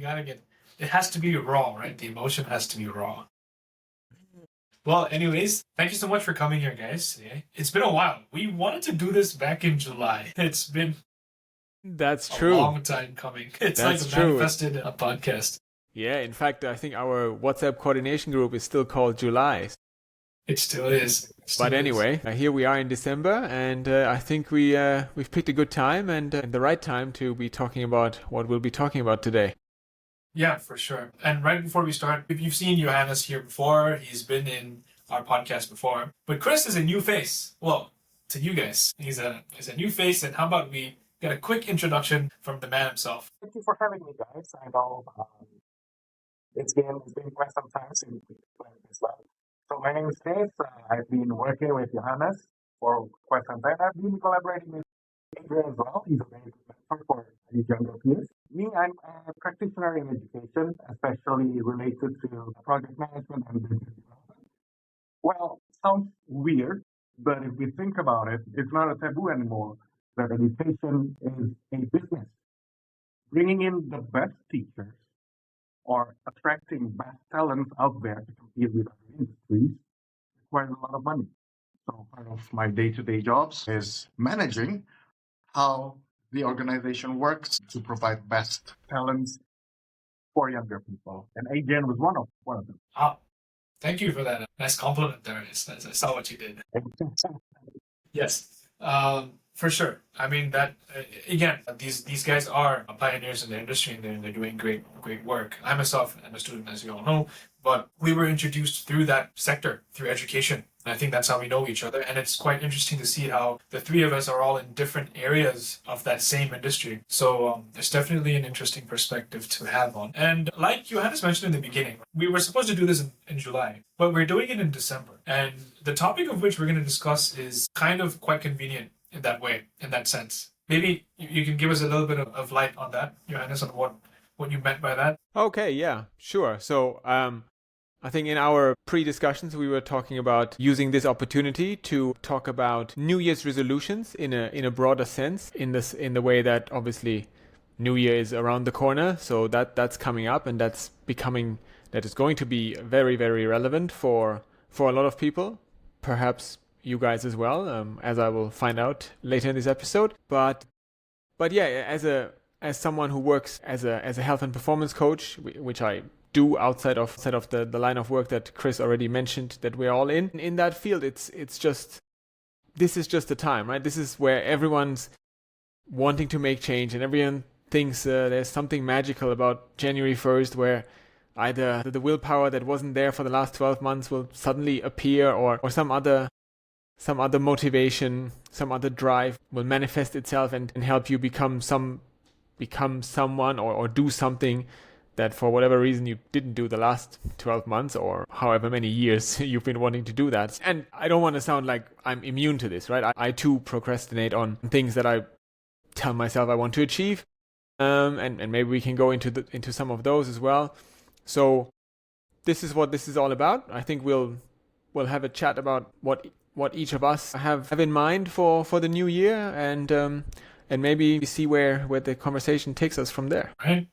gotta get, it has to be raw, right? The emotion has to be raw. Well, anyways, thank you so much for coming here, guys. Today. It's been a while. We wanted to do this back in July. It's been That's a true. long time coming. It's That's like true. manifested a podcast. Yeah, in fact, I think our WhatsApp coordination group is still called July. It still is. But anyway, here we are in December, and I think we've picked a good time and the right time to be talking about what we'll be talking about today. Yeah, for sure. And right before we start, if you've seen Johannes here before, he's been in our podcast before. But Chris is a new face. Well, to you guys, he's a new face. And how about we get a quick introduction from the man himself? Thank you for having me, guys. I know it's been quite some time since we played this live. So my name is Dave. I've been working with Johannes for quite some time. I've been collaborating with Adrian as well. He's a very good mentor for his younger peers. Me, I'm a practitioner in education, especially related to project management and business development. Well, sounds weird, but if we think about it, it's not a taboo anymore that education is a business. Bringing in the best teachers or attracting best talents out there to compete with other industries requires a lot of money. So part of my day-to-day jobs is managing how the organization works to provide best talents for younger people. And Adrian was one of them. Ah, thank you for that nice compliment there. I saw what you did. Yes, for sure. I mean that again. These guys are pioneers in the industry, and they're doing great work. I myself am a student, as you all know, but we were introduced through that sector, through education. And I think that's how we know each other. And it's quite interesting to see how the three of us are all in different areas of that same industry. So it's definitely an interesting perspective to have on. And like Johannes mentioned in the beginning, we were supposed to do this in July, but we're doing it in December. And the topic of which we're going to discuss is kind of quite convenient in that way, in that sense. Maybe you can give us a little bit of light on that, Johannes, on what you meant by that. Okay, yeah, sure. So I think in our pre-discussions we were talking about using this opportunity to talk about New Year's resolutions in a broader sense, in the way that obviously New Year is around the corner, so that's coming up, and that is going to be very, very relevant for a lot of people, perhaps you guys as well, as I will find out later in this episode. But yeah, as someone who works as a health and performance coach, which I do outside of the line of work that Chris already mentioned that we're all in that field, this is just the time, right? This is where everyone's wanting to make change, and everyone thinks there's something magical about January 1st, where either the willpower that wasn't there for the last 12 months will suddenly appear, or some other motivation, some other drive will manifest itself and help you become someone or do something that for whatever reason you didn't do the last 12 months or however many years you've been wanting to do that. And I don't want to sound like I'm immune to this, right? I too procrastinate on things that I tell myself I want to achieve. And maybe we can go into some of those as well. So this is what this is all about. I think we'll have a chat about what each of us have in mind for the new year, and maybe see where the conversation takes us from there. Right.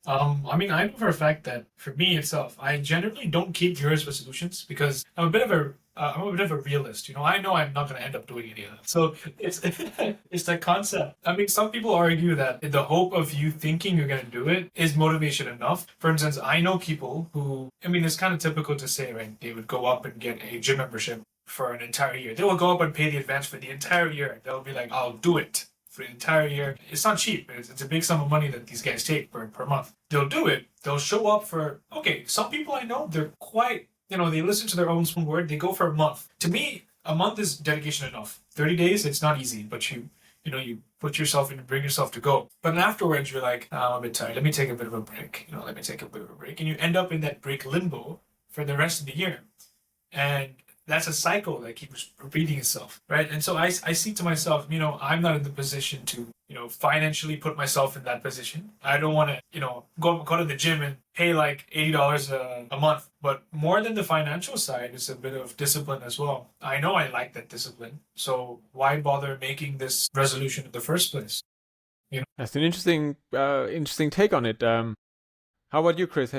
I mean, I know for a fact that for me itself, I generally don't keep New Year's resolutions because I'm a bit of a realist. I know I'm not going to end up doing any of that. So it's that concept. I mean, some people argue that the hope of you thinking you're going to do it is motivation enough. For instance, I know people who, I mean, it's kind of typical to say, right? They would go up and get a gym membership for an entire year. They will go up and pay the advance for the entire year. They'll be like, I'll do it for the entire year. It's not cheap. It's a big sum of money that these guys take per month. They'll do it. They'll show up for, okay, some people I know, they're quite, they listen to their own word. They go for a month. To me, a month is dedication enough. 30 days, it's not easy, but you put yourself in and bring yourself to go. But then afterwards, you're like, I'm a bit tired. Let me take a bit of a break. And you end up in that break limbo for the rest of the year. And that's a cycle that keeps repeating itself, right? And so I see to myself, I'm not in the position to, financially put myself in that position. I don't want to, go to the gym and pay like $80 a month. But more than the financial side is a bit of discipline as well. I know I like that discipline. So why bother making this resolution in the first place? That's an interesting take on it. How about you, Chris?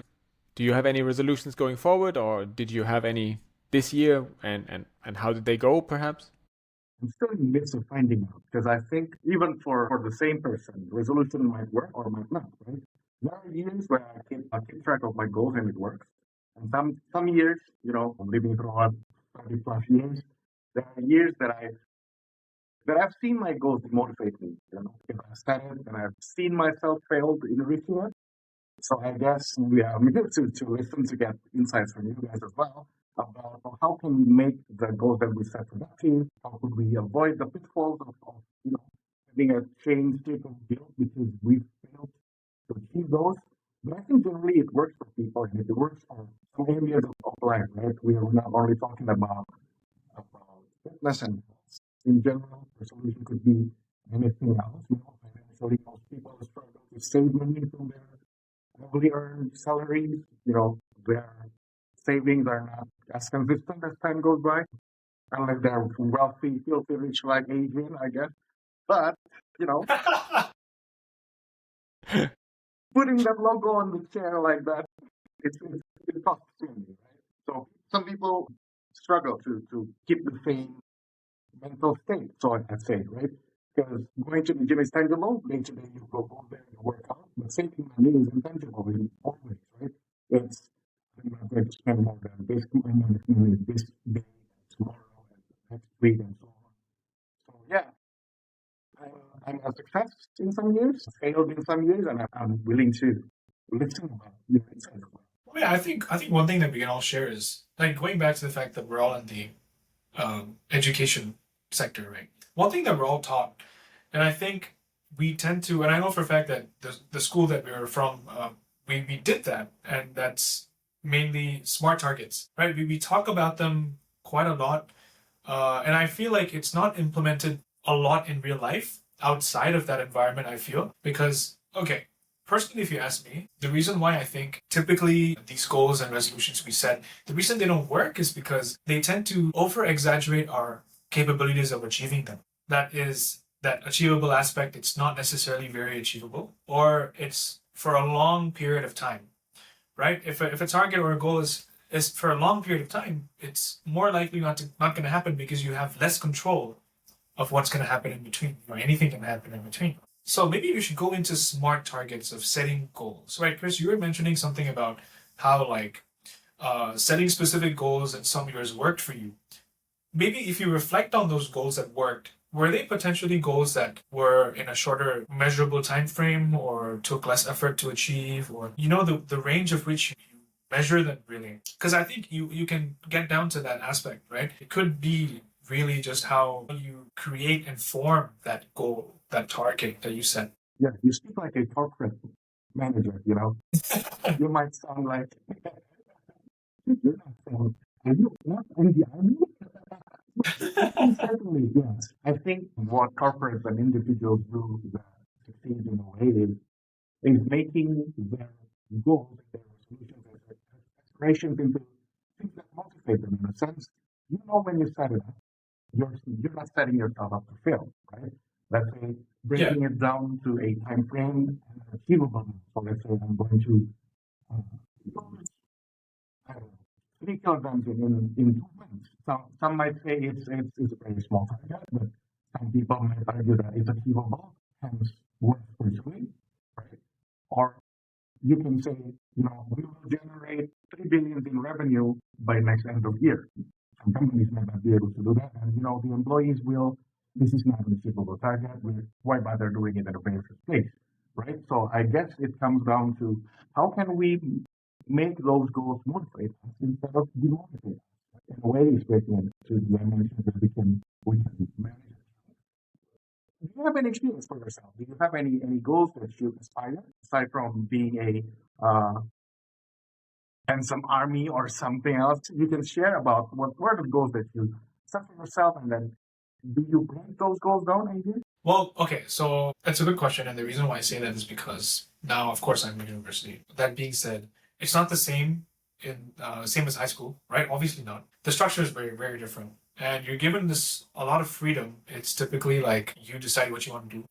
Do you have any resolutions going forward, or did you have any this year, and how did they go, perhaps? I'm still in the midst of finding out because I think even for the same person, resolution might work or might not, right? There are years where I keep track of my goals and it works. And some years, I'm living throughout 30 plus years, there are years that I've seen my goals motivate me, because I've studied and I've seen myself fail in reaching it. So I guess we are here to listen to get insights from you guys as well about how can we make the goals that we set productive? How could we avoid the pitfalls of having a change taken guilt because we failed to achieve those? But I think generally it works for people and it works for some areas of life, right? We are not only talking about fitness and health. In general, the solution could be anything else. Financially, most people struggle to save money from their heavily earned salaries. Their savings are not as consistent as time goes by, unless they're wealthy, filthy rich like Adrian, I guess. But, you know, putting that logo on the chair like that, it costs money, right? So some people struggle to keep the same mental state, so I'd say, right? Because going to the gym is tangible, day to day you go there, you work out, but saving money is intangible in always, right? It's I'm not going to spend more than this amount of money this day, tomorrow, and next week, and so on. So yeah, I'm a success in some years, failed in some years, and I'm willing to listen about your insights. Well, yeah, I think one thing that we can all share is like going back to the fact that we're all in the education sector, right? One thing that we're all taught, and I think we tend to, and I know for a fact that the school that we were from, we did that, and that's mainly smart targets, right? We talk about them quite a lot, and I feel like it's not implemented a lot in real life outside of that environment. I feel because okay, personally, if you ask me, the reason why I think typically these goals and resolutions we set, the reason they don't work is because they tend to over exaggerate our capabilities of achieving them. That is, that achievable aspect, it's not necessarily very achievable, or it's for a long period of time, right? If a target or a goal is for a long period of time, it's more likely not going to happen because you have less control of what's going to happen in between. Anything can happen in between. So maybe we should go into smart targets of setting goals, right? Chris, you were mentioning something about how like setting specific goals in some years worked for you. Maybe if you reflect on those goals that worked, were they potentially goals that were in a shorter measurable time frame or took less effort to achieve, or the range of which you measure them really? Because I think you can get down to that aspect, right? It could be really just how you create and form that goal, that target that you set. Yeah, you speak like a corporate manager, You might sound like you're not saying, are you not in the army? Certainly, yes. I think what corporates and individuals do that succeed in a way is making their goals, their resolutions, their aspirations into things that motivate them in a sense. When you set it up, you're not setting yourself up to fail, right? Let's say Yeah. breaking it down to a time frame and an achievable. So let's say I'm going to I don't know, 3 kilograms in 2 months. Some might say it's a very small target, but some people might argue that it's achievable, hence worth pursuing, right? Or you can say, we will generate 3 billion in revenue by next end of year. Some companies might not be able to do that, and the employees will. This is not an achievable target. Why bother doing it in the very first place, right? So I guess it comes down to how can we make those goals motivate us instead of demotivate us. In a way, it's breaking it to dimensions that we can manage. Do you have any experience for yourself? Do you have any goals that you aspire aside from being a handsome army or something else? You can share about what were the goals that you set for yourself, and then do you break those goals down, Adrian? Well, okay, so that's a good question, and the reason why I say that is because now, of course, I'm in university. That being said, it's not the same as high school, right? Obviously not. The structure is very, very different, and you're given this a lot of freedom. It's typically like you decide what you want to do.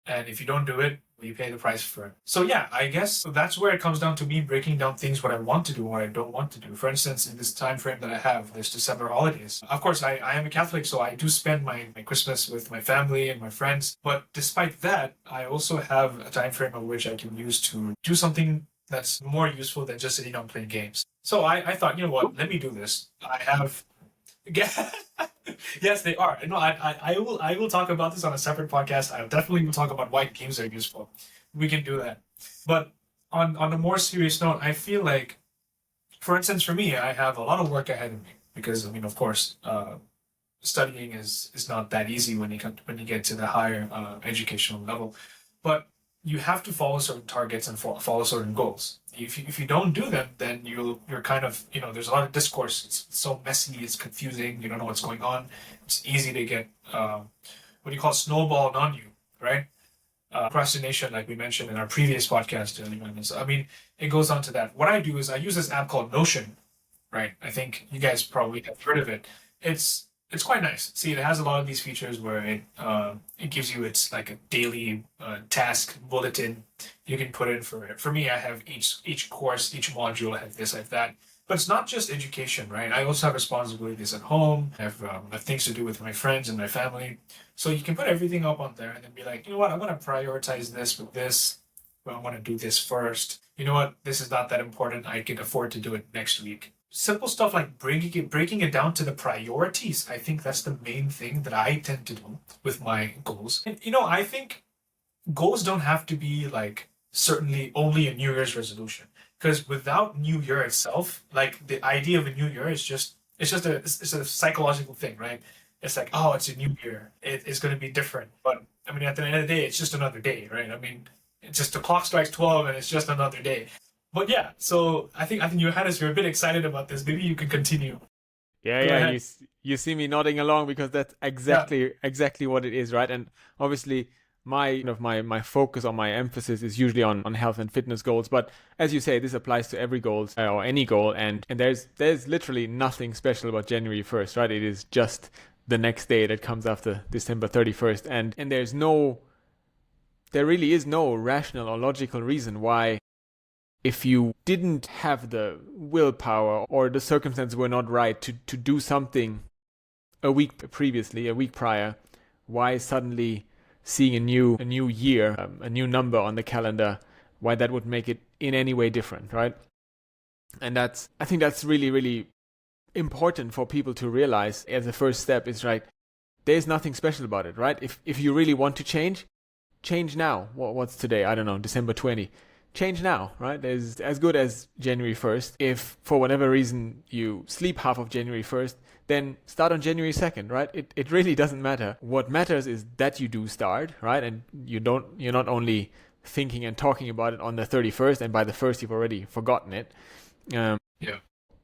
And if you don't do it, you pay the price for it. So yeah, I guess that's where it comes down to me breaking down things what I want to do and what I don't want to do. For instance, in this time frame that I have, this December holidays. Of course, I am a Catholic, so I do spend my Christmas with my family and my friends. But despite that, I also have a time frame of which I can use to do something that's more useful than just sitting down playing games. So I thought, you know what, let me do this. I have yes, they are. No, I will talk about this on a separate podcast. I definitely will talk about why games are useful. We can do that. But on a more serious note, I feel like, for instance, for me, I have a lot of work ahead of me because I mean, of course, studying is not that easy when you get to the higher educational level, but you have to follow certain targets and follow certain goals. If you don't do them, then you're kind of, you know, there's a lot of discourse. It's so messy, it's confusing. You don't know what's going on. It's easy to get what do you call snowballed on you, right? Procrastination, like we mentioned in our previous podcast. I mean, it goes on to that. What I do is I use this app called Notion, right? I think you guys probably have heard of it. It's quite nice. See, it has a lot of these features where it gives you it's like a daily task bulletin you can put in for it. For me, I have each course, each module, I have this, I have that. But it's not just education, right? I also have responsibilities at home. I have things to do with my friends and my family. So you can put everything up on there and then be like, you know what, I'm going to prioritize this with this. Well, I want to do this first. You know what, this is not that important. I can afford to do it next week. Simple stuff like breaking it down to the priorities. I think that's the main thing that I tend to do with my goals. And you know, I think goals don't have to be like certainly only a New Year's resolution. Because without New Year itself, like the idea of a new year is just it's a psychological thing, right? It's like, oh, it's a new year. It's going to be different. But I mean, at the end of the day, it's just another day, right? I mean, it's just the clock strikes 12 and it's just another day. But yeah, so I think Johannes, you're a bit excited about this. Maybe you can continue. Yeah, Go yeah. ahead. You see me nodding along because that's Yeah, exactly what it is, right? And obviously, my focus or my emphasis is usually on health and fitness goals. But as you say, this applies to every goal or any goal, and there's literally nothing special about January 1st, right? It is just the next day that comes after December 31st, and there really is no rational or logical reason why, if you didn't have the willpower or the circumstances were not right to do something a week previously, a week prior, why suddenly seeing a new year, a new number on the calendar, why that would make it in any way different, right? And I think that's really, really important for people to realize as a first step is, right, there's nothing special about it, right? If you really want to change now. What's today? I don't know, December 20. Change now, right? There's as good as January 1st. If for whatever reason you sleep half of January 1st, then start on January 2nd, right? It really doesn't matter. What matters is that you do start, right? And you're not only thinking and talking about it on the 31st, and by the 1st you've already forgotten it. yeah,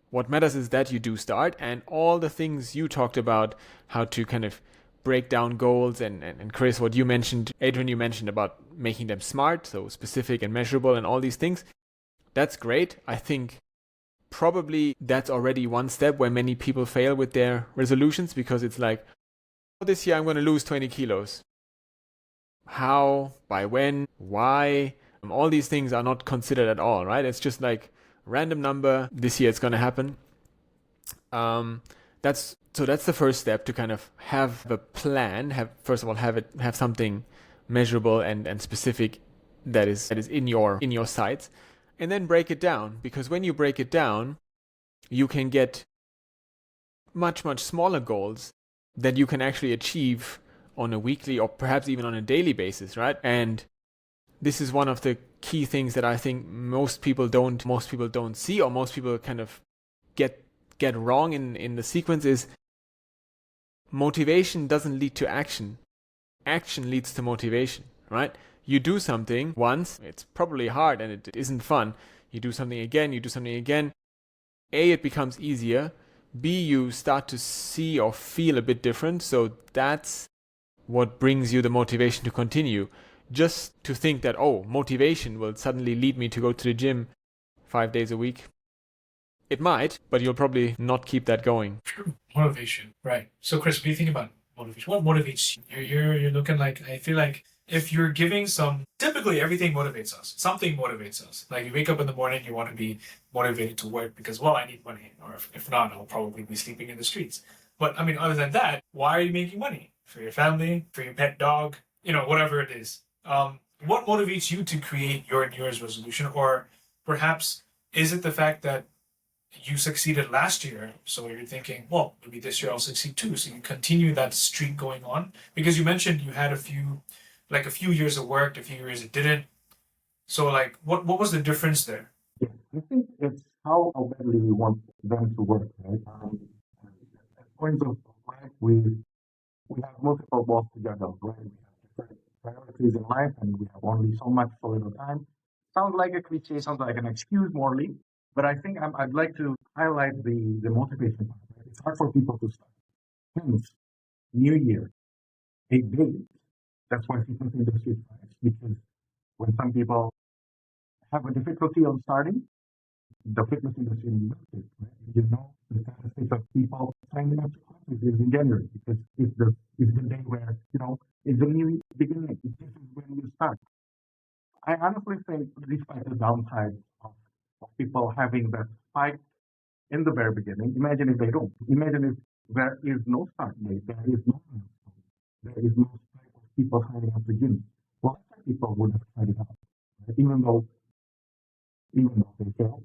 What matters is that you do start, and all the things you talked about, how to kind of break down goals, and Chris, what you mentioned, Adrian, you mentioned about making them smart, so specific and measurable and all these things. That's great. I think probably that's already one step where many people fail with their resolutions, because it's like, oh, this year I'm going to lose 20 kilos. How, by when, why? All these things are not considered at all, right? It's just like random number, this year it's going to happen. That's the first step, to kind of have a plan, have something measurable and specific that is in your sights, and then break it down, because when you break it down, you can get much smaller goals that you can actually achieve on a weekly or perhaps even on a daily basis, right? And this is one of the key things that I think most people don't see, or most people kind of get wrong in the sequence, is motivation doesn't lead to action. Action leads to motivation, right? You do something once, it's probably hard and it isn't fun. You do something again, A, it becomes easier. B, you start to see or feel a bit different. So that's what brings you the motivation to continue. Just to think that, oh, motivation will suddenly lead me to go to the gym 5 days a week. It might, but you'll probably not keep that going. motivation, right? So, Chris, what do you think about motivation? What motivates you? You're looking like, I feel like if you're giving some, typically everything motivates us. Something motivates us. Like you wake up in the morning, you want to be motivated to work because, well, I need money. Or if not, I'll probably be sleeping in the streets. But I mean, other than that, why are you making money? For your family, for your pet dog, whatever it is. What motivates you to create your New Year's resolution? Or perhaps is it the fact that you succeeded last year, so you're thinking, well, maybe this year I'll succeed too. So you continue that streak going on because you mentioned you had a few years it worked, a few years it didn't. So like, what was the difference there? Yeah, I think it's how badly we want them to work, right? At points of life, we have multiple balls to juggle, right? We have different priorities in life, and we have only so much so little time. Sounds like a cliche, sounds like an excuse morally, but I think I'd like to highlight the motivation part. Right? It's hard for people to start. Hence, New Year, a date. That's why fitness industry thrives, because when some people have a difficulty on starting, the fitness industry milks it, right? The statistics of people signing up to classes is in January because it's the day where, it's the new beginning. This is when you start. I honestly think, despite the downside of people having that spike in the very beginning, imagine if they don't. Imagine if there is no start date, there is no milestone, there is no spike of people signing up to gyms. Well, people would have tried it out, right? Even though they failed,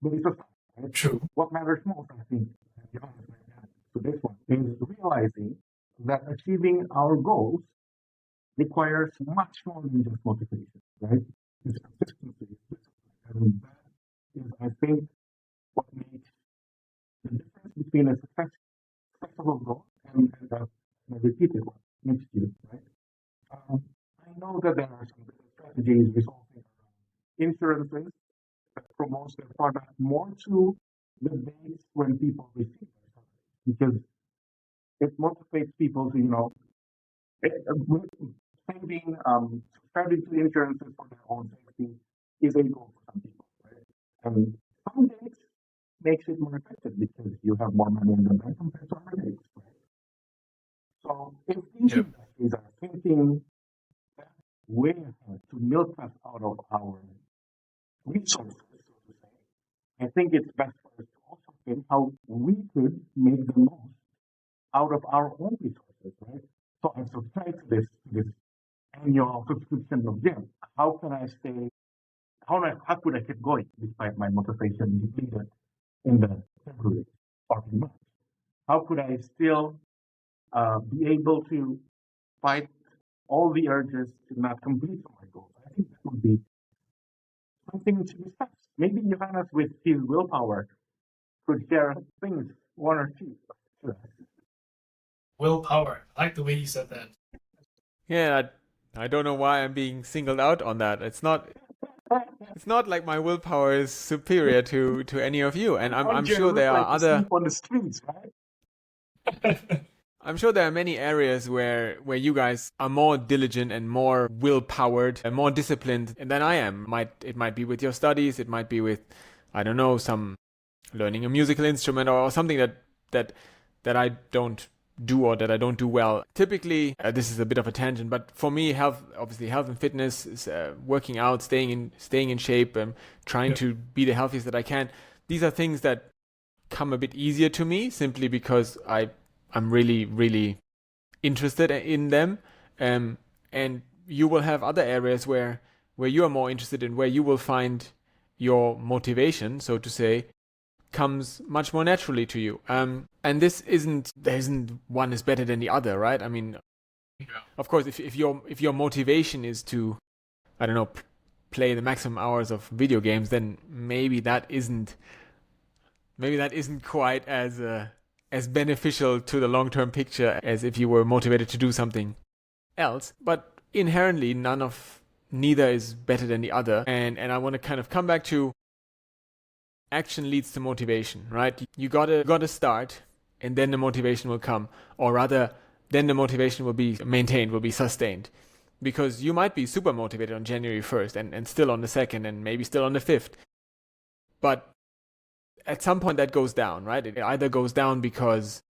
but it's a start, right? True. What matters most, I think, to this one, is realizing that achieving our goals requires much more than just motivation, right? It's consistency, it's discipline, and that is, I think, what makes the difference between a successful goal and a repeated one next year, right? I know that there are some different strategies resulting around insurances that promotes their product more to the days when people receive their salary because it motivates people to, it, saving, subscribing to insurances for their own safety is a goal for some people, right? And some days makes it more effective because you have more money in the bank compared to other days, right? So if these Yep. industries are thinking that way ahead to milk us out of our resources, so to say, I think it's best for us to also think how we could make the most out of our own resources, right? So I subscribe to this annual subscription of gym. How can I stay? How could I keep going despite my motivation depleted in the February or in March? How could I still be able to fight all the urges to not complete my goals? I think that would be something to discuss. Maybe Johannes, with his willpower, could share things, one or two. Willpower. I like the way you said that. Yeah, I don't know why I'm being singled out on that. It's not like my willpower is superior to any of you, and I'm sure there are other on the streets, right? I'm sure there are many areas where you guys are more diligent and more willpowered and more disciplined than I am. It might be with your studies, it might be with, I don't know, some learning a musical instrument or something that I don't do or that I don't do well. Typically, this is a bit of a tangent, but for me, health and fitness is working out, staying in shape, trying to be the healthiest that I can. These are things that come a bit easier to me simply because I'm really, really interested in them. And you will have other areas where you are more interested in, where you will find your motivation, so to say, comes much more naturally to you. And there isn't one is better than the other, right? I mean, of course, if your motivation is to, I don't know, play the maximum hours of video games, then maybe that isn't quite as beneficial to the long-term picture as if you were motivated to do something else. But inherently, neither is better than the other. And I want to kind of come back to action leads to motivation, right? You gotta start, and then the motivation will come. Or rather, then the motivation will be maintained, will be sustained. Because you might be super motivated on January 1st and still on the 2nd and maybe still on the 5th. But at some point that goes down, right? It either goes down because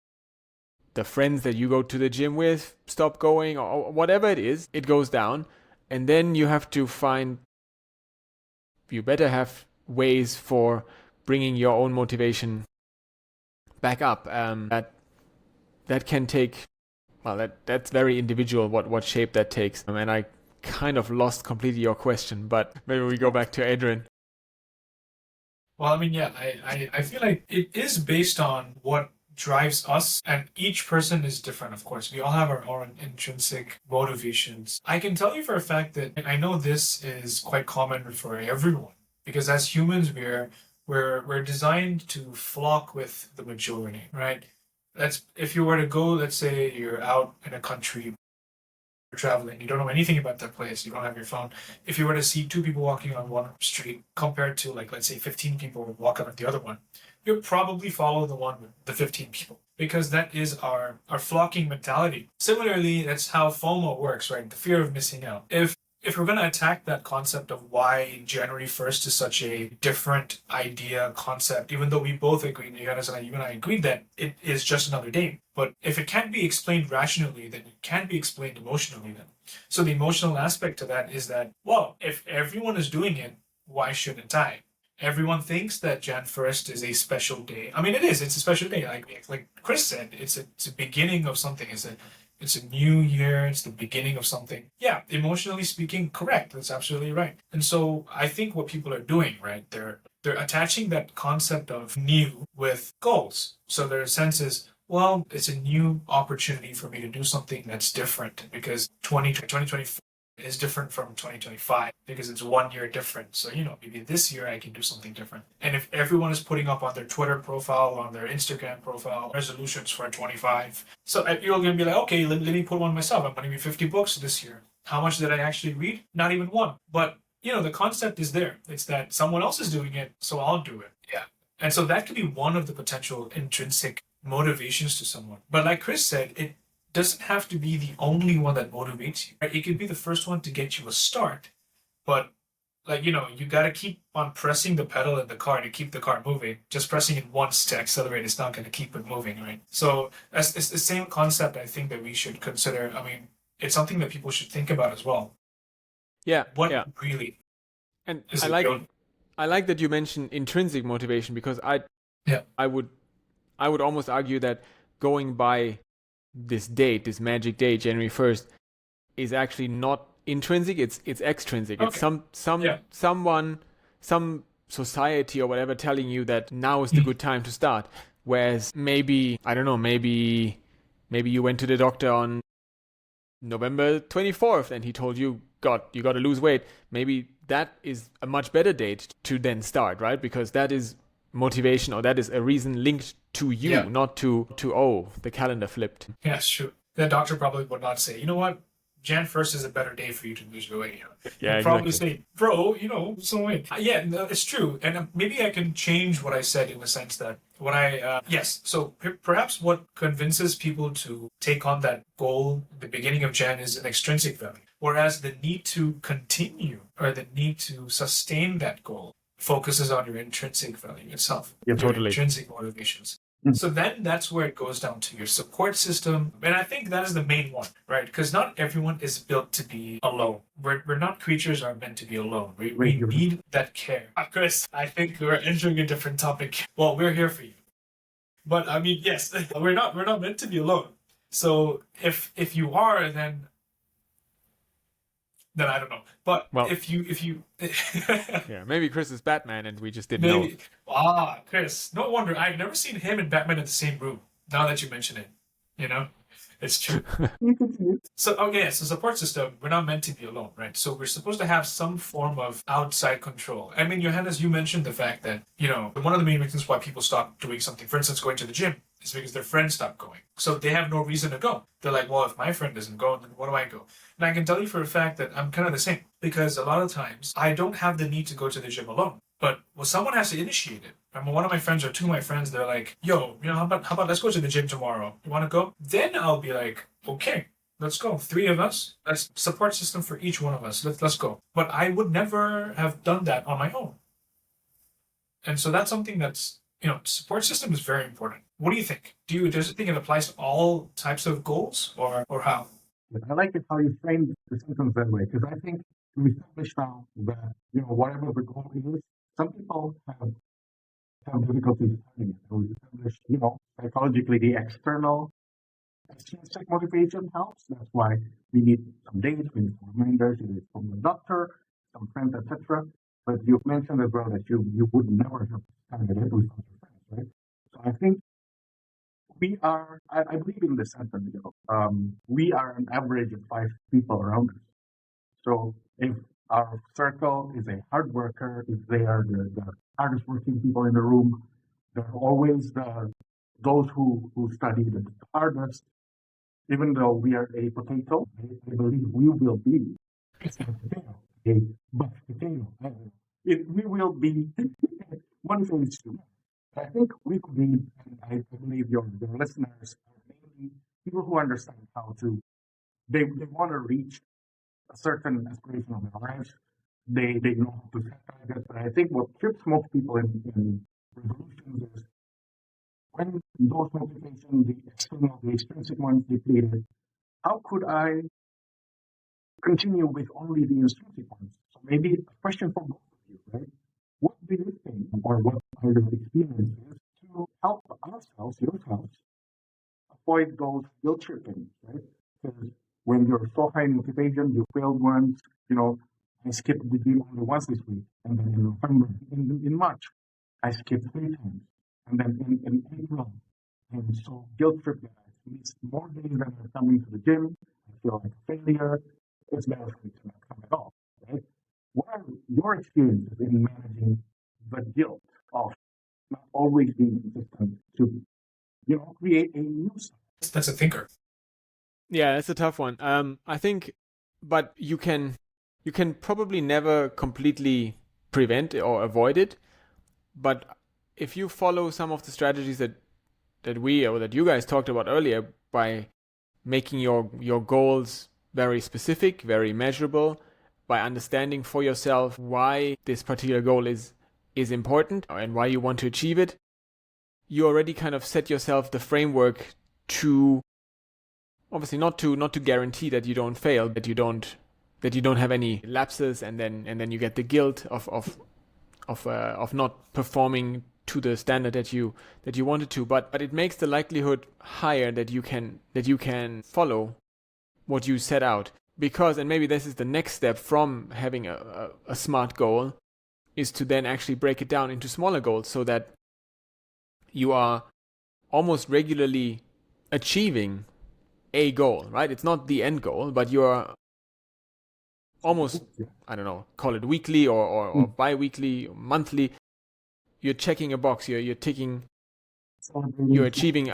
the friends that you go to the gym with stop going, or whatever it is, it goes down. And then you have to you better have ways for bringing your own motivation back up. That can take, well, that's very individual what shape that takes. And I kind of lost completely your question, but maybe we go back to Adrian. Well, I mean, yeah, I feel like it is based on what drives us, and each person is different, of course. We all have our own intrinsic motivations. I can tell you for a fact that I know this is quite common for everyone, because as humans, we're designed to flock with the majority, right? That's if you were to go, let's say you're out in a country traveling, you don't know anything about that place, you don't have your phone. If you were to see two people walking on one street compared to, like, let's say 15 people walking on the other one, you'll probably follow the one with the 15 people, because that is our flocking mentality. Similarly, that's how FOMO works, right? The fear of missing out. If we're going to attack that concept of why January 1st is such a different idea, concept, even though we both agreed, you and I agreed that it is just another day. But if it can't be explained rationally, then it can't be explained emotionally then. So the emotional aspect to that is that, well, if everyone is doing it, why shouldn't I? Everyone thinks that Jan 1st is a special day. I mean, it is. It's a special day. Like Chris said, it's a beginning of something. It's a new year. It's the beginning of something. Yeah, emotionally speaking, correct. That's absolutely right. And so I think what people are doing, right, they're attaching that concept of new with goals. So their sense is, well, it's a new opportunity for me to do something that's different, because 2024 is different from 2025 because it's 1 year different. So, maybe this year I can do something different. And if everyone is putting up on their Twitter profile, on their Instagram profile, resolutions for 25, so you're going to be like, okay, let me put one myself. I'm going to read 50 books this year. How much did I actually read? Not even one. But, the concept is there. It's that someone else is doing it, so I'll do it. Yeah. And so that could be one of the potential intrinsic motivations to someone. But like Chris said, it doesn't have to be the only one that motivates you. Right? It could be the first one to get you a start, but you got to keep on pressing the pedal in the car to keep the car moving. Just pressing it once to accelerate is not going to keep it moving, right? So it's the same concept I think that we should consider. I mean, it's something that people should think about as well. Yeah. What yeah. really? And I like that you mentioned intrinsic motivation, because I would almost argue that going by this date, this magic date, January 1st, is actually not intrinsic, it's extrinsic. Okay. It's someone, some society or whatever telling you that now is the good time to start. Whereas maybe, I don't know, maybe you went to the doctor on November 24th and he told you, you got to lose weight. Maybe that is a much better date to then start, right? Because that is motivation, or that is a reason linked to you, not to the calendar flipped. Yeah, it's true. The doctor probably would not say, you know what, Jan 1st is a better day for you to lose your weight. Yeah, He'd probably say, bro, so wait. Yeah, no, it's true. And maybe I can change what I said in the sense that so perhaps what convinces people to take on that goal at the beginning of Jan is an extrinsic value, whereas the need to continue or the need to sustain that goal focuses on your intrinsic value itself, your intrinsic motivations. So then that's where it goes down to your support system. And I think that is the main one, right? Because not everyone is built to be alone. We're not creatures are meant to be alone. We need that care. Chris, I think we're entering a different topic. Well, we're here for you. But I mean, yes, we're not meant to be alone. So if you are, then I don't know. But if you yeah, maybe Chris is Batman and we just didn't know. Chris, no wonder. I've never seen him and Batman in the same room. Now that you mention it, it's true. So support system, we're not meant to be alone, right? So we're supposed to have some form of outside control. I mean, Johannes, you mentioned the fact that, one of the main reasons why people stop doing something, for instance, going to the gym, is because their friends stop going. So they have no reason to go. They're like, well, if my friend doesn't go, then why do I go? And I can tell you for a fact that I'm kind of the same, because a lot of times I don't have the need to go to the gym alone. But someone has to initiate it. I mean, one of my friends or two of my friends, they're like, yo, how about let's go to the gym tomorrow? You want to go? Then I'll be like, okay, let's go. 3 of us. That's support system for each one of us. Let's go. But I would never have done that on my own. And so that's something that's support system is very important. What do you think? Does it think it applies to all types of goals, or how? I like it how you framed the sentence that way, because I think we established now that, whatever the goal is, some people have difficulties finding it. And we established, psychologically the external extrinsic motivation helps. That's why we need some dates, we need some reminders, either from the doctor, some friends, etc. But you've mentioned as well that you would never have started it without your friends, right? So I think I believe in this sentence, we are an average of 5 people around us. So if our circle is a hard worker, if they are the hardest working people in the room, they're always those who study the hardest. Even though we are a potato, I believe we will be a potato, a buff potato. We will be one of these two. I think we could need, and I believe your listeners are mainly people who understand how to, they want to reach a certain aspiration of their lives. They know how to set targets. But I think what trips most people in revolutions is when those motivations, the external, the extrinsic ones depleted, how could I continue with only the intrinsic ones? So maybe a question for both of you, right? What do you think, or what are your experiences to help ourselves, yourselves, avoid those guilt tripping, right? Because when you're so high in motivation, you failed once, I skipped the gym only once this week, and then in November, in March, I skipped 3 times, and then in April, I'm so guilt tripped that I missed more days than I'm coming to the gym. I feel like a failure. It's better for me to not come at all, right? What are your experiences in managing the guilt of not always being consistent to, create a new self? That's a thinker. Yeah, that's a tough one. I think, but you can probably never completely prevent or avoid it. But if you follow some of the strategies that we or that you guys talked about earlier, by making your goals very specific, very measurable, by understanding for yourself why this particular goal is important and why you want to achieve it, you already kind of set yourself the framework to, obviously not to guarantee that you don't fail, that you don't have any lapses, and then you get the guilt of not performing to the standard that you wanted to, but it makes the likelihood higher that you can follow what you set out. Because, and maybe this is the next step from having a smart goal, is to then actually break it down into smaller goals, so that you are almost regularly achieving a goal, right? It's not the end goal, but you are almost, I don't know, call it weekly or bi-weekly, monthly. You're checking a box, you're ticking, you're achieving.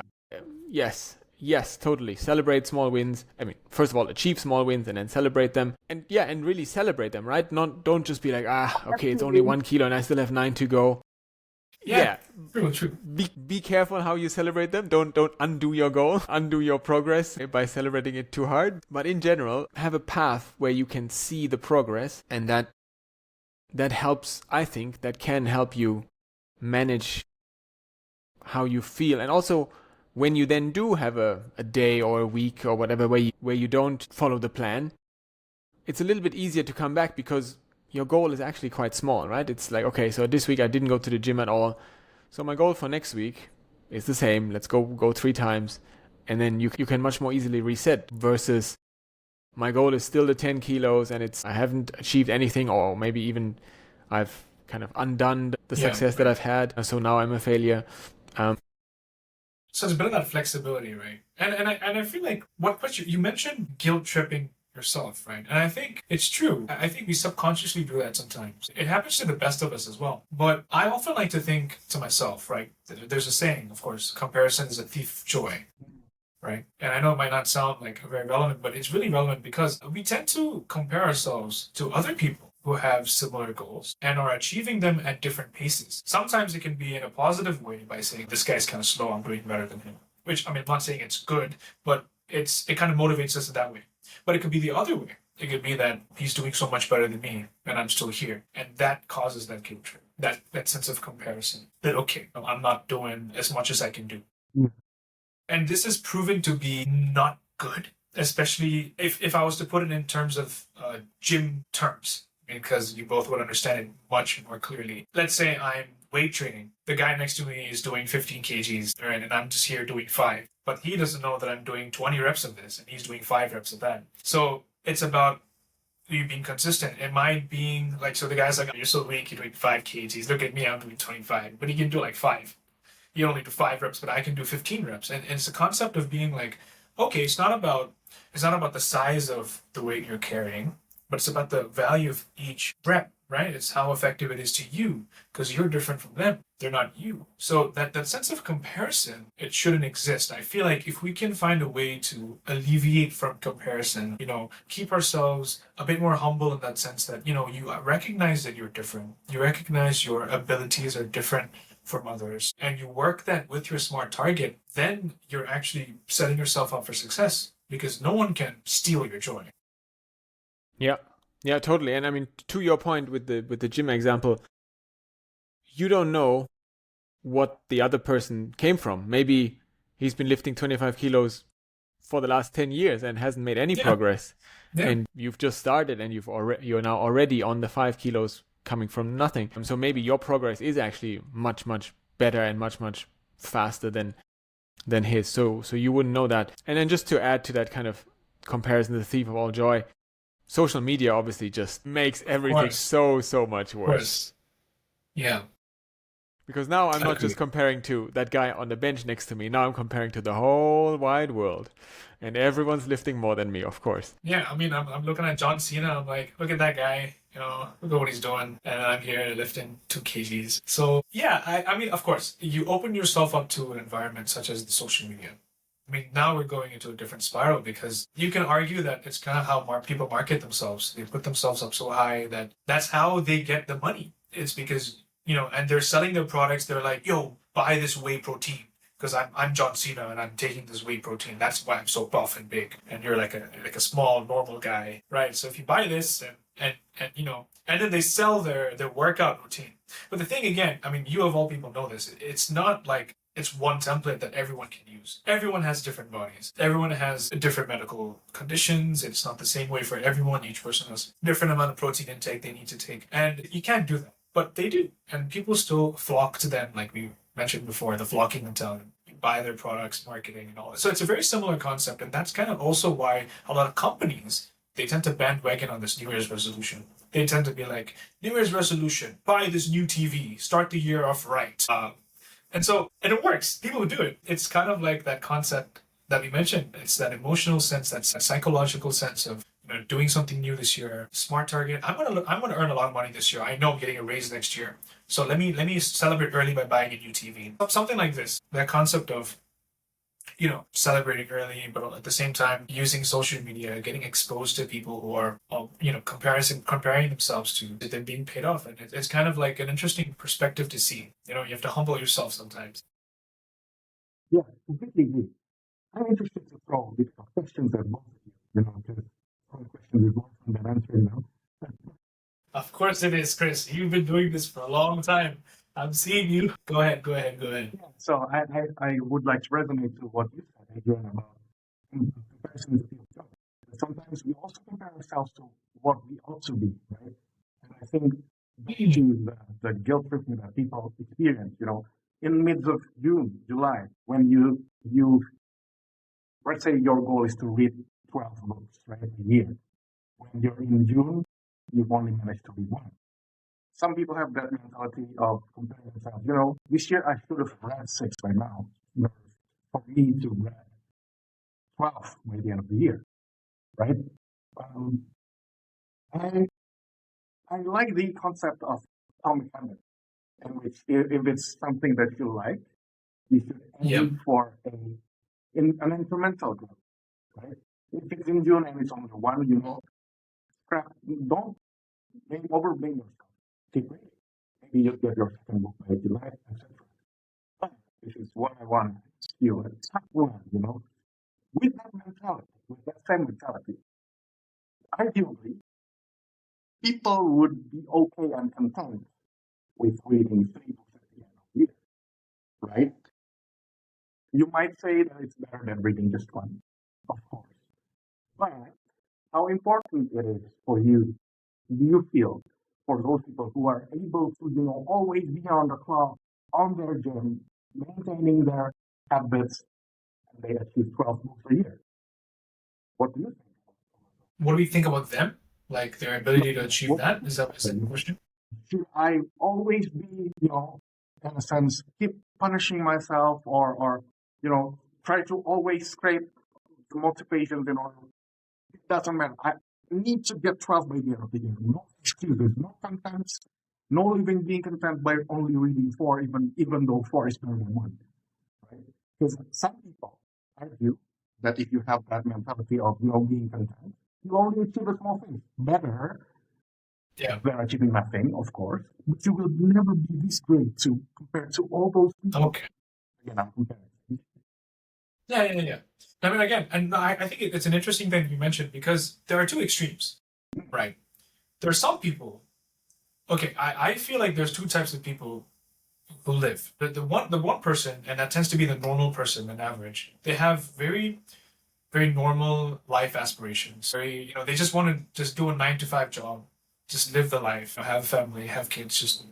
Yes, totally. Celebrate small wins. I mean, first of all, achieve small wins and then celebrate them. And really celebrate them, right? Don't just be like, okay, it's only 1 kilo and I still have 9 to go. Yeah. True. Be careful how you celebrate them. Don't undo your goal, undo your progress by celebrating it too hard. But in general, have a path where you can see the progress, and that helps. I think that can help you manage how you feel. And also, when you then do have a day or a week or whatever where you don't follow the plan, it's a little bit easier to come back, because your goal is actually quite small, right? It's like, okay, so this week I didn't go to the gym at all. So my goal for next week is the same. Let's go 3 times. And then you can much more easily reset, versus my goal is still the 10 kilos and I haven't achieved anything, or maybe even I've kind of undone the success that I've had. So now I'm a failure. So there's a bit of that flexibility, right? And I feel like what you mentioned guilt tripping yourself, right? And I think it's true. I think we subconsciously do that sometimes. It happens to the best of us as well. But I often like to think to myself, right? There's a saying, of course, comparison is a thief of joy, right? And I know it might not sound like very relevant, but it's really relevant, because we tend to compare ourselves to other people who have similar goals and are achieving them at different paces. Sometimes it can be in a positive way by saying, this guy's kind of slow, I'm doing better than him. Which, I mean, I'm not saying it's good, but it kind of motivates us in that way. But it could be the other way. It could be that he's doing so much better than me and I'm still here. And that causes that guilt trip. that sense of comparison. That okay, no, I'm not doing as much as I can do. Yeah. And this is proven to be not good, especially if I was to put it in terms of gym terms, because you both would understand it much more clearly. Let's say I'm weight training. The guy next to me is doing 15 kgs, right? And I'm just here doing 5. But he doesn't know that I'm doing 20 reps of this and he's doing 5 reps of that. So it's about you being consistent. Am I being like, so the guy's like, you're so weak, you're doing 5 kgs. Look at me, I'm doing 25. But he can do like 5. You only do 5 reps, but I can do 15 reps. And it's the concept of being like, okay, it's not about the size of the weight you're carrying, but it's about the value of each rep, right? It's how effective it is to you, because you're different from them. They're not you. So that sense of comparison, it shouldn't exist. I feel like if we can find a way to alleviate from comparison, keep ourselves a bit more humble in that sense that, you recognize that you're different. You recognize your abilities are different from others, and you work that with your smart target, then you're actually setting yourself up for success, because no one can steal your joy. Yeah. Yeah, totally. And I mean, to your point with the gym example, you don't know what the other person came from. Maybe he's been lifting 25 kilos for the last 10 years and hasn't made any progress. Yeah. And you've just started and you're now already on the 5 kilos coming from nothing. So maybe your progress is actually much, much better and much, much faster than his. So you wouldn't know that. And then just to add to that kind of comparison, the thief of all joy, social media obviously just makes everything so much worse. Yeah. Because now I'm not just comparing to that guy on the bench next to me. Now I'm comparing to the whole wide world. And everyone's lifting more than me, of course. Yeah, I mean, I'm looking at John Cena. I'm like, look at that guy. Look at what he's doing. And I'm here lifting 2 kgs. So, yeah, I mean, of course, you open yourself up to an environment such as the social media. I mean, now we're going into a different spiral, because you can argue that it's kind of how people market themselves. They put themselves up so high that that's how they get the money. It's because, and they're selling their products. They're like, yo, buy this whey protein, because I'm John Cena and I'm taking this whey protein. That's why I'm so buff and big. And you're like a small, normal guy, right? So if you buy this and then they sell their workout routine. But the thing again, I mean, you of all people know this. It's not like it's one template that everyone can use. Everyone has different bodies. Everyone has different medical conditions. It's not the same way for everyone. Each person has a different amount of protein intake they need to take. And you can't do that. But they do. And people still flock to them, like we mentioned before, the flocking mentality. You buy their products, marketing, and all that. So it's a very similar concept. And that's kind of also why a lot of companies, they tend to bandwagon on this New Year's resolution. They tend to be like, New Year's resolution, buy this new TV, start the year off right. And it works. People do it. It's kind of like that concept that we mentioned. It's that emotional sense, that psychological sense of doing something new this year. Smart target. I'm gonna earn a lot of money this year. I know I'm getting a raise next year. So let me celebrate early by buying a new TV. Something like this. That concept of celebrating early, but at the same time using social media, getting exposed to people who are, comparing themselves to them being paid off. And it's kind of like an interesting perspective to see. You have to humble yourself sometimes. Yeah, completely agree. I'm interested to throw a bit of questions at both of you, because some questions is more fun than answering now. Of course it is, Chris. You've been doing this for a long time. I'm seeing you. Go ahead. Yeah, so I would like to resonate to what you said, Adrian, about comparison to people. Sometimes we also compare ourselves to what we ought to be, right? And I think that is the guilt tripping that people experience, in midst of June, July, when you let's say your goal is to read 12 books, right, a year. When you're in June, you've only managed to read 1. Some people have that mentality of comparing themselves. This year I should have read 6 by now, for me to read 12 by the end of the year, right? I like the concept of atomic habits, in which if it's something that you like, you should aim for an incremental growth, right? If it's in June and it's only 1, don't overblame yourself. Keep reading. Maybe you get your second book by July, etc. But this is what I want you at top 1, with that mentality, with that same mentality. Arguably, people would be okay and content with reading 3 books at the end of the year, right? You might say that it's better than reading just one, of course. But how important it is for you, do you feel, for those people who are able to, always be on the clock, on their gym, maintaining their habits, and they achieve 12 books a year? What do you think? What do we think about them? Like their ability to achieve What, that? Is that the question? should I always be, in a sense, keep punishing myself or try to always scrape the motivations in order? It doesn't matter. I need to get 12 by the end of the year. No excuses, no contents, no living being content by only reading 4, even though 4 is better than 1. Right? Because some people argue that if you have that mentality of being content, you only achieve a small thing. Better Yeah. than achieving nothing, of course, but you will never be this great compared to all those people. Okay. Again, I'm comparing. Yeah. I mean, again, and I think it's an interesting thing you mentioned because there are two extremes, right? There are some people. Okay, I feel like there's two types of people who live. The one person, and that tends to be the normal person, an average. They have very very normal life aspirations. They just want to just do a 9 to 5 job, just live the life, have a family, have kids, just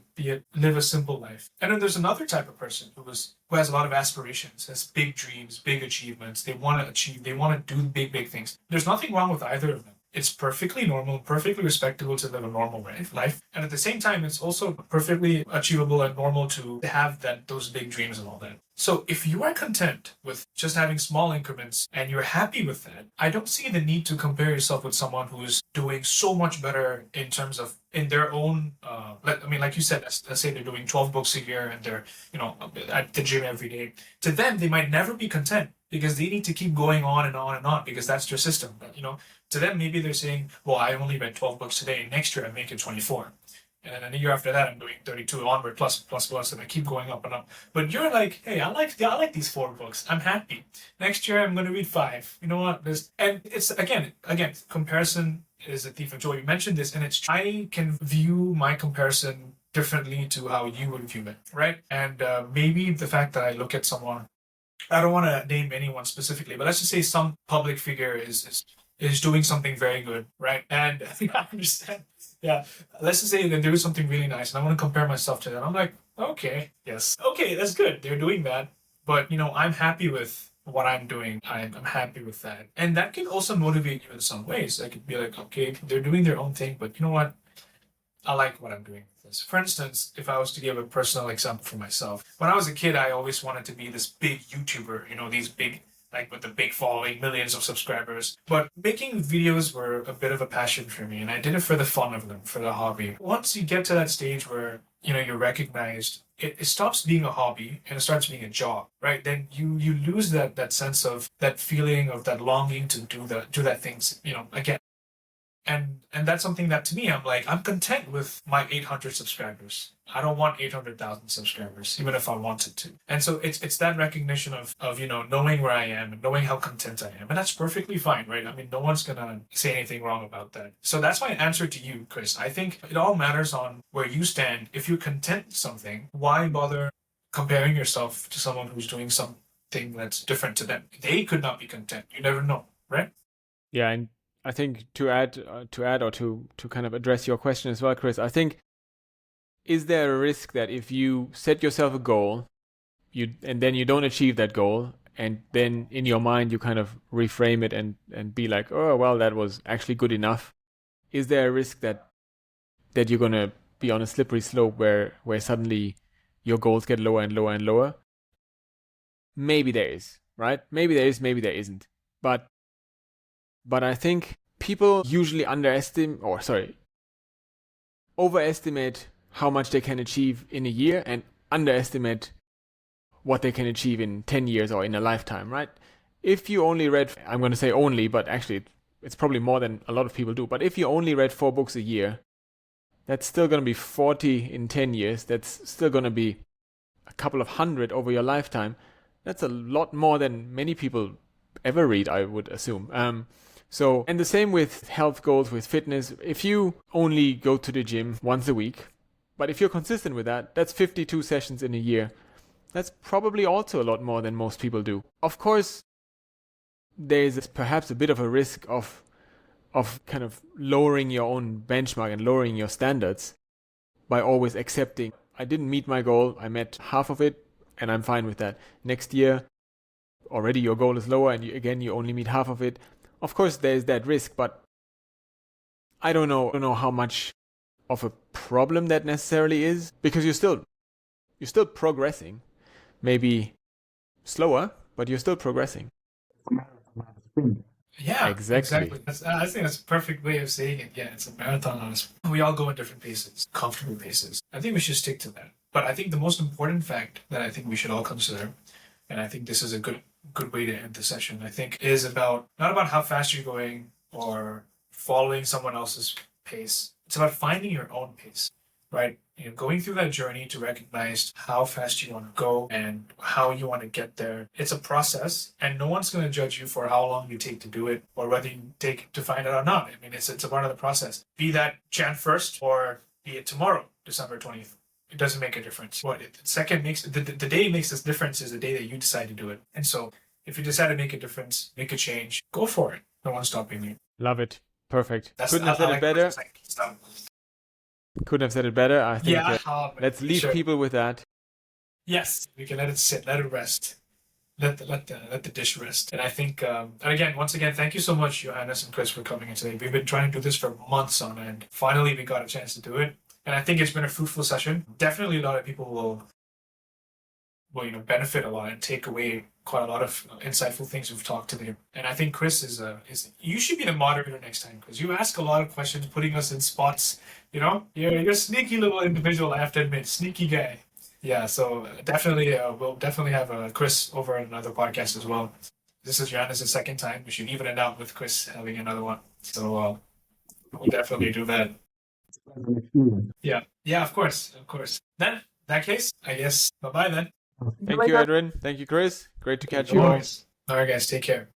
live a simple life. And then there's another type of person who has a lot of aspirations, has big dreams, big achievements. They want to achieve, they want to do big things. There's nothing wrong with either of them. It's perfectly normal, perfectly respectable to live a normal life. And at the same time, it's also perfectly achievable and normal to have those big dreams and all that. So if you are content with just having small increments and you're happy with that, I don't see the need to compare yourself with someone who's doing so much better in terms of in their own, like you said, let's say they're doing 12 books a year and they're, at the gym every day. To them, they might never be content because they need to keep going on and on and on because that's their system. But, to them, maybe they're saying, well, I only read 12 books today. Next year, I make it 24. And then a year after that, I'm doing 32 onward, plus, and I keep going up and up. But you're like, hey, I like these 4 books. I'm happy. Next year, I'm going to read 5. You know what? And it's, again, comparison is a thief of joy. You mentioned this, and I can view my comparison differently to how you would view it, right? And maybe the fact that I look at someone, I don't want to name anyone specifically, but let's just say some public figure is doing something very good, right? And I understand. Yeah, let's just say they're doing something really nice, and I want to compare myself to that. I'm like, okay, yes, okay, that's good. They're doing that, but I'm happy with what I'm doing. I'm happy with that, and that can also motivate you in some ways. I could be like, okay, they're doing their own thing, but you know what? I like what I'm doing. For instance, if I was to give a personal example for myself, when I was a kid, I always wanted to be this big YouTuber. These big, like with the big following, millions of subscribers. But making videos were a bit of a passion for me, and I did it for the fun of them, for the hobby. Once you get to that stage where you're recognized, it stops being a hobby and it starts being a job, right? Then you lose that sense of that feeling of that longing to do that things again. And that's something that to me, I'm like, I'm content with my 800 subscribers. I don't want 800,000 subscribers, even if I wanted to. And so it's that recognition of knowing where I am and knowing how content I am. And that's perfectly fine, right? I mean, no one's going to say anything wrong about that. So that's my answer to you, Chris. I think it all matters on where you stand. If you're content with something, why bother comparing yourself to someone who's doing something that's different to them? They could not be content. You never know, right? Yeah, and I think to add or to kind of address your question as well, Chris, I think, is there a risk that if you set yourself a goal, and then you don't achieve that goal, and then in your mind you kind of reframe it and be like, oh, well, that was actually good enough? Is there a risk that you're going to be on a slippery slope where suddenly your goals get lower and lower and lower? Maybe there is, right? Maybe there is, maybe there isn't. But I think people usually overestimate how much they can achieve in a year and underestimate what they can achieve in 10 years or in a lifetime, right? If you only read, I'm going to say only, but actually it's probably more than a lot of people do, but if you only read 4 books a year, that's still going to be 40 in 10 years. That's still going to be a couple of hundred over your lifetime. That's a lot more than many people ever read, I would assume. So, and the same with health goals, with fitness. If you only go to the gym once a week, But if you're consistent with that, that's 52 sessions in a year. That's probably also a lot more than most people do. Of course, there's perhaps a bit of a risk of kind of lowering your own benchmark and lowering your standards by always accepting, I didn't meet my goal, I met half of it, and I'm fine with that. Next year, already your goal is lower, and you only meet half of it. Of course, there's that risk, but I don't know how much of a problem that necessarily is, because you're still progressing. Maybe slower, but you're still progressing. Yeah, Exactly. I think that's a perfect way of saying it. Yeah, it's a marathon on us. We all go at different paces, comfortable paces. I think we should stick to that. But I think the most important fact that I think we should all consider, and I think this is a good way to end the session, I think, is about not about how fast you're going or following someone else's pace. It's about finding your own pace, right? Going through that journey to recognize how fast you want to go and how you want to get there. It's a process, and no one's going to judge you for how long you take to do it or whether you take to find it or not. I mean, it's a part of the process. Be that Jan 1st or be it tomorrow, December 20th. It doesn't make a difference. What the day makes this difference is the day that you decide to do it. And so if you decide to make a difference, make a change, go for it. No one's stopping you. Love it. Perfect. Couldn't have I said like it better. stuff. Couldn't have said it better. I think let's leave sure. people with that. Yes, we can let it sit, let it rest, let the dish rest. And I think, once again, thank you so much, Johannes and Chris, for coming in today. We've been trying to do this for months on end. Finally, we got a chance to do it, and I think it's been a fruitful session. Definitely, a lot of people will benefit a lot and take away quite a lot of insightful things we've talked today. And I think Chris is you should be the moderator next time, because you ask a lot of questions, putting us in spots. You're a sneaky little individual, I have to admit, sneaky guy. Yeah, so definitely, we'll definitely have Chris over in another podcast as well. This is Johannes' second time. We should even it out with Chris having another one. So we'll definitely do that. Yeah, of course. Then, in that case, I guess, bye-bye then. Thank you, Edwin. Thank you, Chris. Great to catch you No all. worries. All right, guys, take care.